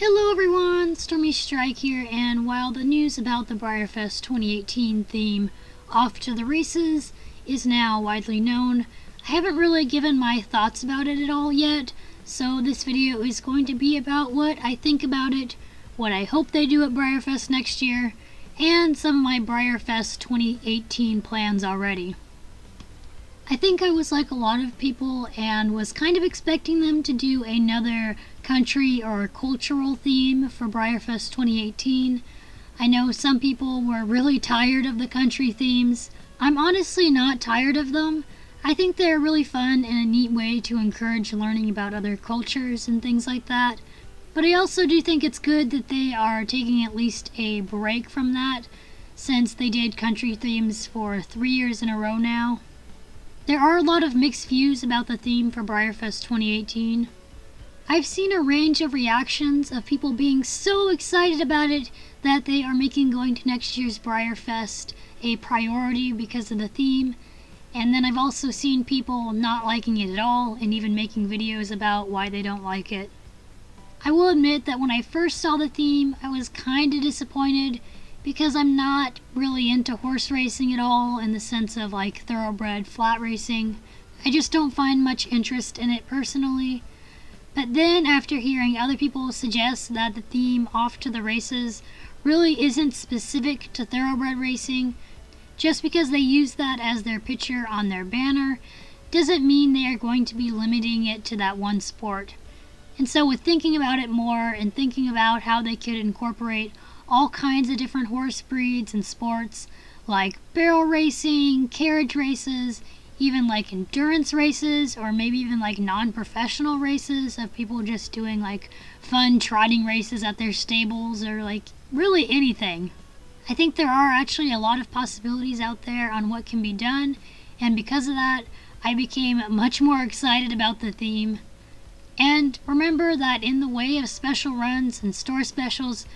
Hello everyone, Stormy Strike here, and while the news about the BreyerFest 2018 theme, Off to the Races, is now widely known, I haven't really given my thoughts about it at all yet, so this video is going to be about what I think about it, what I hope they do at BreyerFest next year, and some of my BreyerFest 2018 plans already. I think I was like a lot of people and was kind of expecting them to do another country or cultural theme for BreyerFest 2018. I know some people were really tired of the country themes. I'm honestly not tired of them. I think they're really fun and a neat way to encourage learning about other cultures and things like that. But I also do think it's good that they are taking at least a break from that, since they did country themes for 3 years in a row now. There are a lot of mixed views about the theme for BreyerFest 2018. I've seen a range of reactions of people being so excited about it that they are making going to next year's BreyerFest a priority because of the theme, and then I've also seen people not liking it at all and even making videos about why they don't like it. I will admit that when I first saw the theme, I was kinda disappointed because I'm not really into horse racing at all in the sense of like thoroughbred flat racing. I just don't find much interest in it personally. But then after hearing other people suggest that the theme Off to the Races really isn't specific to thoroughbred racing, just because they use that as their picture on their banner doesn't mean they are going to be limiting it to that one sport. And so with thinking about it more and thinking about how they could incorporate all kinds of different horse breeds and sports like barrel racing, carriage races, even like endurance races, or maybe even like non-professional races of people just doing like fun trotting races at their stables, or like really anything. I think there are actually a lot of possibilities out there on what can be done, and because of that, I became much more excited about the theme. And remember that in the way of special runs and store specials,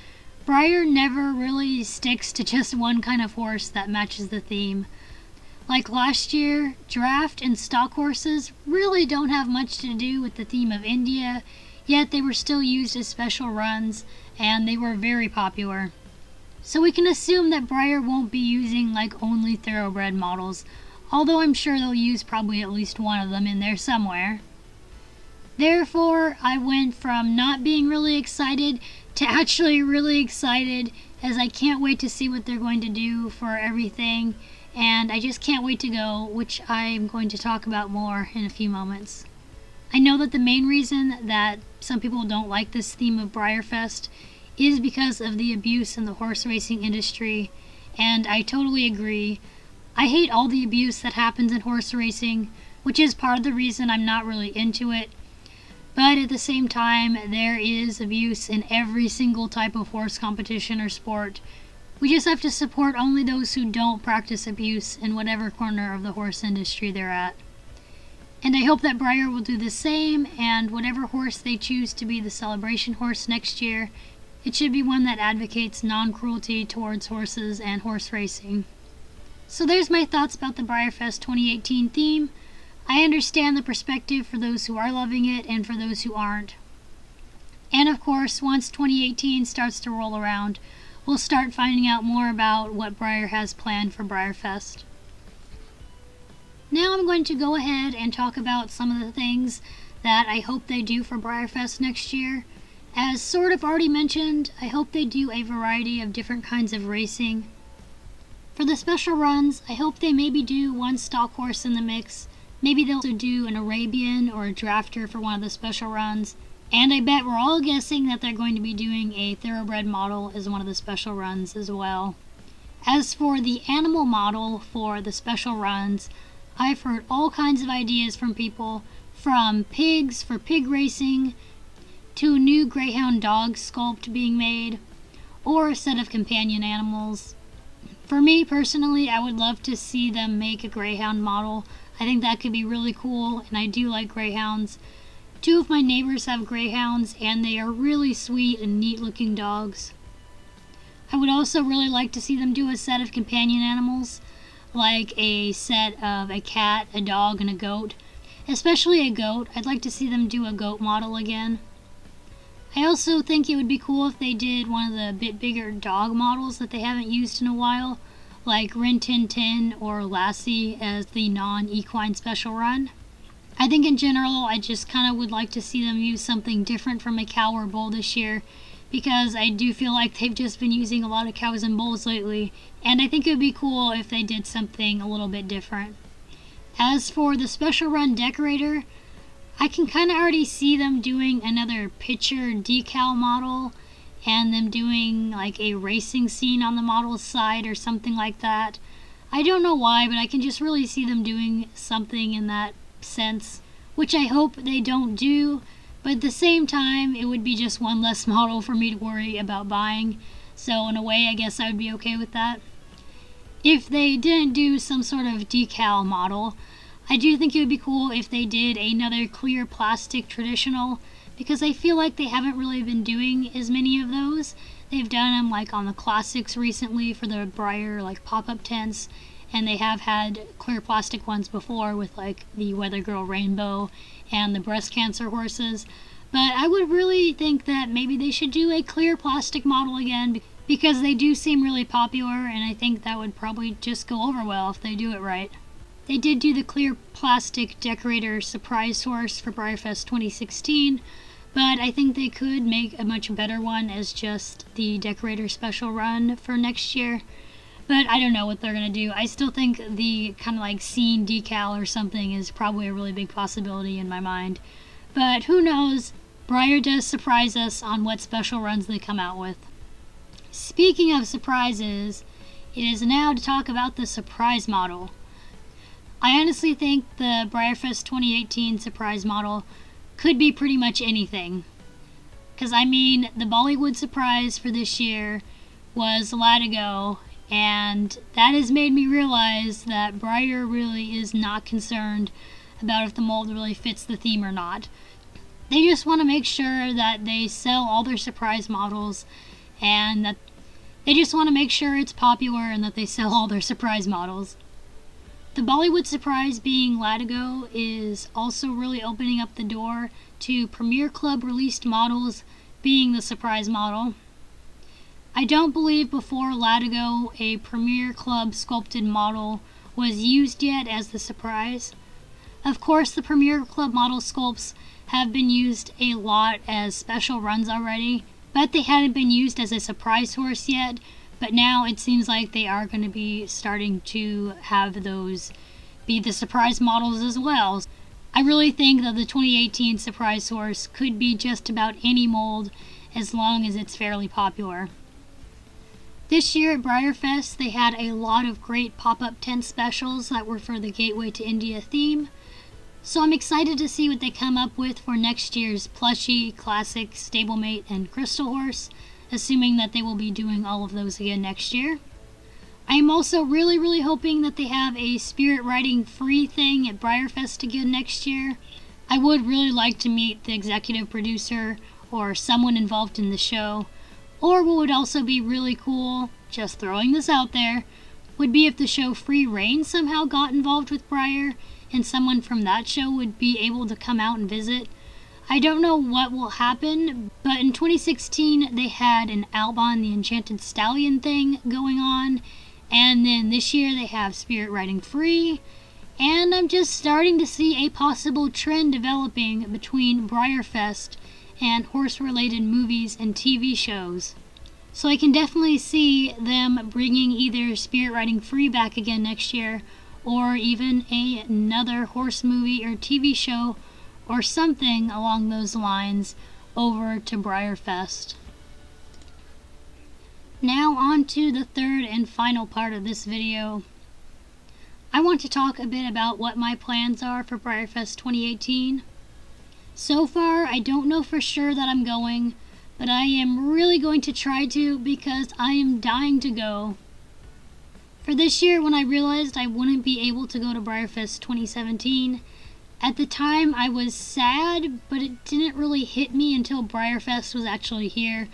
Breyer never really sticks to just one kind of horse that matches the theme. Like last year, draft and stock horses really don't have much to do with the theme of India, yet they were still used as special runs, and they were very popular. So we can assume that Breyer won't be using like only thoroughbred models, although I'm sure they'll use probably at least one of them in there somewhere. Therefore, I went from not being really excited to actually really excited, as I can't wait to see what they're going to do for everything, and I just can't wait to go, which I'm going to talk about more in a few moments. I know that the main reason that some people don't like this theme of BreyerFest is because of the abuse in the horse racing industry, and I totally agree. I hate all the abuse that happens in horse racing, which is part of the reason I'm not really into it. But at the same time, there is abuse in every single type of horse competition or sport. We just have to support only those who don't practice abuse in whatever corner of the horse industry they're at. And I hope that Breyer will do the same, and whatever horse they choose to be the celebration horse next year, it should be one that advocates non-cruelty towards horses and horse racing. So there's my thoughts about the BreyerFest 2018 theme. I understand the perspective for those who are loving it and for those who aren't. And of course, once 2018 starts to roll around, we'll start finding out more about what Breyer has planned for BreyerFest. Now I'm going to go ahead and talk about some of the things that I hope they do for BreyerFest next year. As sort of already mentioned, I hope they do a variety of different kinds of racing. For the special runs, I hope they maybe do one stock horse in the mix. Maybe they'll also do an Arabian or a drafter for one of the special runs. And I bet we're all guessing that they're going to be doing a thoroughbred model as one of the special runs as well. As for the animal model for the special runs, I've heard all kinds of ideas from people, from pigs for pig racing, to a new greyhound dog sculpt being made, or a set of companion animals. For me personally, I would love to see them make a greyhound model. I think that could be really cool, and I do like greyhounds. 2 of my neighbors have greyhounds, and they are really sweet and neat looking dogs. I would also really like to see them do a set of companion animals, like a set of a cat, a dog, and a goat. Especially a goat. I'd like to see them do a goat model again. I also think it would be cool if they did one of the bit bigger dog models that they haven't used in a while, like Rin Tin Tin or Lassie as the non-equine special run. I think in general, I just kind of would like to see them use something different from a cow or bull this year, because I do feel like they've just been using a lot of cows and bulls lately, and I think it would be cool if they did something a little bit different. As for the special run decorator, I can kind of already see them doing another picture decal model and them doing like a racing scene on the model's side or something like that. I don't know why, but I can just really see them doing something in that sense, which I hope they don't do, but at the same time it would be just one less model for me to worry about buying, so in a way I guess I would be okay with that. If they didn't do some sort of decal model, I do think it would be cool if they did another clear plastic traditional, because I feel like they haven't really been doing as many of those. They've done them like on the classics recently for the Breyer like pop-up tents, and they have had clear plastic ones before with like the Weather Girl Rainbow and the breast cancer horses. But I would really think that maybe they should do a clear plastic model again, because they do seem really popular, and I think that would probably just go over well if they do it right. They did do the clear plastic decorator surprise horse for BreyerFest 2016, but I think they could make a much better one as just the decorator special run for next year. But I don't know what they're going to do. I still think the kind of like scene decal or something is probably a really big possibility in my mind. But who knows? Breyer does surprise us on what special runs they come out with. Speaking of surprises, it is now to talk about the surprise model. I honestly think the BreyerFest 2018 surprise model could be pretty much anything. Because I mean, the Bollywood surprise for this year was Latigo, and that has made me realize that Breyer really is not concerned about if the mold really fits the theme or not. They just want to make sure that they sell all their surprise models, and that they just want to make sure it's popular and that they sell all their surprise models. The Bollywood surprise being Latigo is also really opening up the door to Premier Club released models being the surprise model. I don't believe before Latigo a Premier Club sculpted model was used yet as the surprise. Of course, the Premier Club model sculpts have been used a lot as special runs already, but they hadn't been used as a surprise horse yet. But now it seems like they are going to be starting to have those be the surprise models as well. I really think that the 2018 surprise horse could be just about any mold as long as it's fairly popular. This year at BreyerFest, they had a lot of great pop-up tent specials that were for the Gateway to India theme. So I'm excited to see what they come up with for next year's plushie, classic, stablemate, and crystal horse, assuming that they will be doing all of those again next year. I am also really hoping that they have a spirit riding free thing at BreyerFest again next year. I would really like to meet the executive producer or someone involved in the show. Or what would also be really cool, just throwing this out there, would be if the show Free Reign somehow got involved with Breyer and someone from that show would be able to come out and visit. I don't know what will happen, but in 2016 they had an Albon the Enchanted Stallion thing going on, and then this year they have Spirit Riding Free, and I'm just starting to see a possible trend developing between BreyerFest and horse-related movies and TV shows. So I can definitely see them bringing either Spirit Riding Free back again next year, or even another horse movie or TV show or something along those lines over to BreyerFest. Now on to the third and final part of this video. I want to talk a bit about what my plans are for BreyerFest 2018. So far, I don't know for sure that I'm going, but I am really going to try to because I am dying to go. For this year, when I realized I wouldn't be able to go to BreyerFest 2017, at the time I was sad, but it didn't really hit me until BreyerFest was actually here,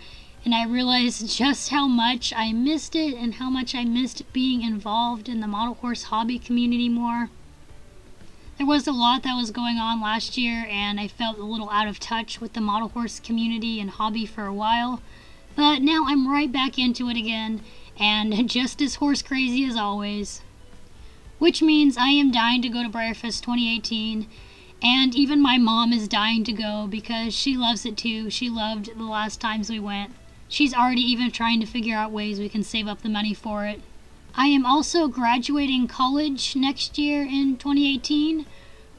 and I realized just how much I missed it and how much I missed being involved in the model horse hobby community more. There was a lot that was going on last year, and I felt a little out of touch with the model horse community and hobby for a while. But now I'm right back into it again, and just as horse crazy as always. Which means I am dying to go to BreyerFest 2018, and even my mom is dying to go because she loves it too. She loved the last times we went. She's already even trying to figure out ways we can save up the money for it. I am also graduating college next year in 2018,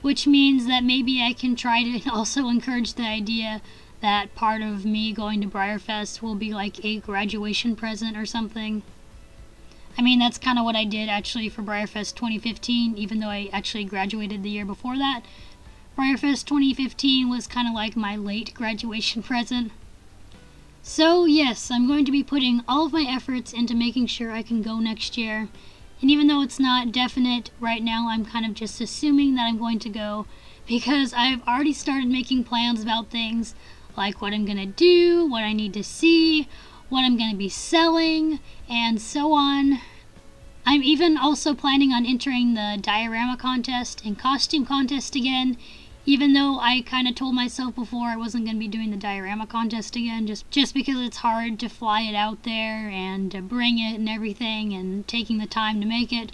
which means that maybe I can try to also encourage the idea that part of me going to BreyerFest will be like a graduation present or something. I mean, that's kind of what I did actually for BreyerFest 2015, even though I actually graduated the year before that. BreyerFest 2015 was kind of like my late graduation present. So yes, I'm going to be putting all of my efforts into making sure I can go next year. And even though it's not definite right now, I'm kind of just assuming that I'm going to go because I've already started making plans about things like what I'm going to do, what I need to see, what I'm going to be selling, and so on. I'm even also planning on entering the diorama contest and costume contest again, even though I kind of told myself before I wasn't going to be doing the diorama contest again, just because it's hard to fly it out there and to bring it and everything and taking the time to make it.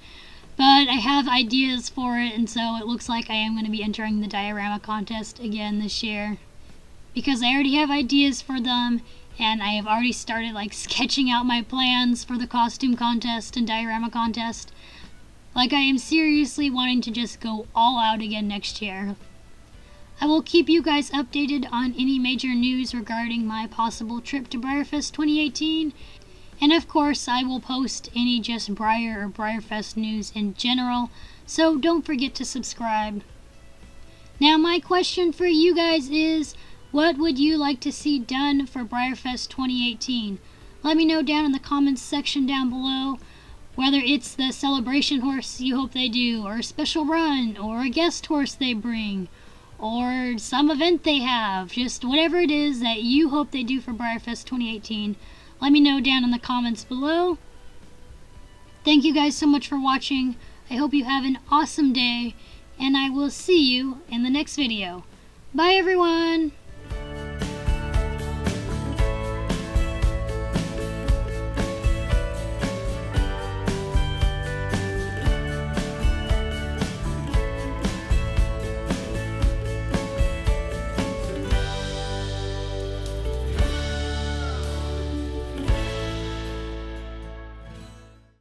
But I have ideas for it, and so it looks like I am going to be entering the diorama contest again this year. Because I already have ideas for them, and I have already started sketching out my plans for the costume contest and diorama contest. I am seriously wanting to just go all out again next year. I will keep you guys updated on any major news regarding my possible trip to BreyerFest 2018. And of course, I will post any just Breyer or BreyerFest news in general, so don't forget to subscribe. Now, my question for you guys is, what would you like to see done for BreyerFest 2018? Let me know down in the comments section down below, whether it's the celebration horse you hope they do, or a special run, or a guest horse they bring, or some event they have. Just whatever it is that you hope they do for BreyerFest 2018. Let me know down in the comments below. Thank you guys so much for watching. I hope you have an awesome day, and I will see you in the next video. Bye everyone!